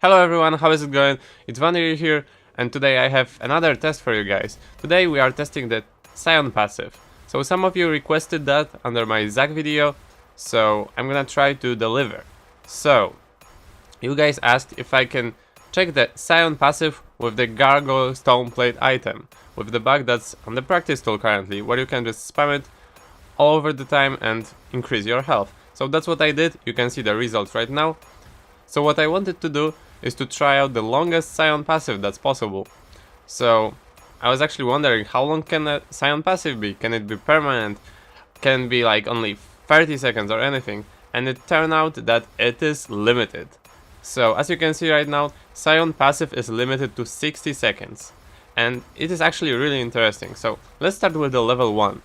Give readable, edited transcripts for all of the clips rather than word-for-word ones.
Hello everyone, how is it going? It's Vandiril here, and today I have another test for you guys. Today we are testing the SION passive. So some of you requested that under my Zack video, so I'm gonna try to deliver. So, you guys asked if I can check the SION passive with the Gargoyle Stone Plate item, with the bug that's on the practice tool currently, where you can just spam it all over the time and increase your health. So that's what I did, you can see the results right now. So what I wanted to do is to try out the longest SION passive that's possible. So I was actually wondering, how long can a SION passive be? Can it be permanent? Can it be like only 30 seconds or anything? And it turned out that it is limited. So as you can see right now, SION passive is limited to 60 seconds. And it is actually really interesting. So let's start with the level 1.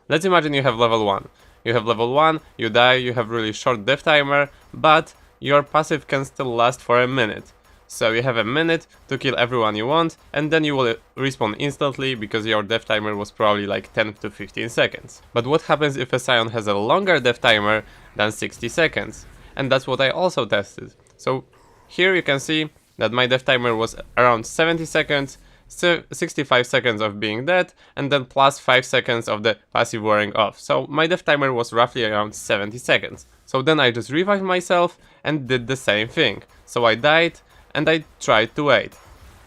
Let's imagine you have level 1. You have level 1, you die, you have really short death timer, but your passive can still last for a minute. So you have a minute to kill everyone you want, and then you will respawn instantly because your death timer was probably like 10 to 15 seconds. But what happens if a SION has a longer death timer than 60 seconds? And that's what I also tested. So here you can see that my death timer was around 70 seconds, 65 seconds of being dead, and then plus 5 seconds of the passive wearing off. So my death timer was roughly around 70 seconds. So then I just revived myself and did the same thing. So I died and I tried to wait.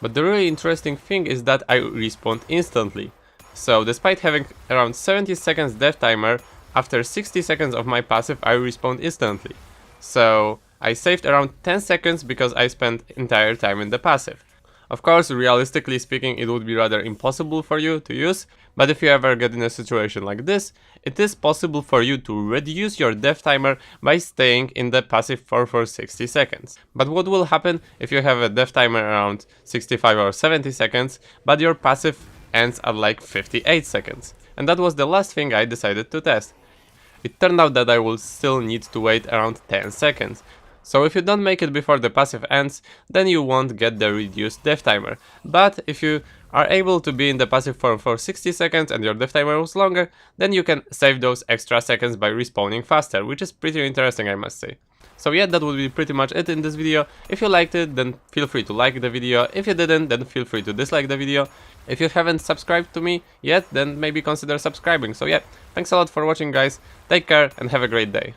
But the really interesting thing is that I respawned instantly. So despite having around 70 seconds death timer, after 60 seconds of my passive I respawned instantly. So I saved around 10 seconds because I spent entire time in the passive. Of course, realistically speaking, it would be rather impossible for you to use, but if you ever get in a situation like this, it is possible for you to reduce your death timer by staying in the passive for 60 seconds. But what will happen if you have a death timer around 65 or 70 seconds, but your passive ends at like 58 seconds? And that was the last thing I decided to test. It turned out that I will still need to wait around 10 seconds. So if you don't make it before the passive ends, then you won't get the reduced death timer. But if you are able to be in the passive for 60 seconds and your death timer was longer, then you can save those extra seconds by respawning faster, which is pretty interesting, I must say. So yeah, that would be pretty much it in this video. If you liked it, then feel free to like the video. If you didn't, then feel free to dislike the video. If you haven't subscribed to me yet, then maybe consider subscribing. So yeah, thanks a lot for watching, guys. Take care and have a great day.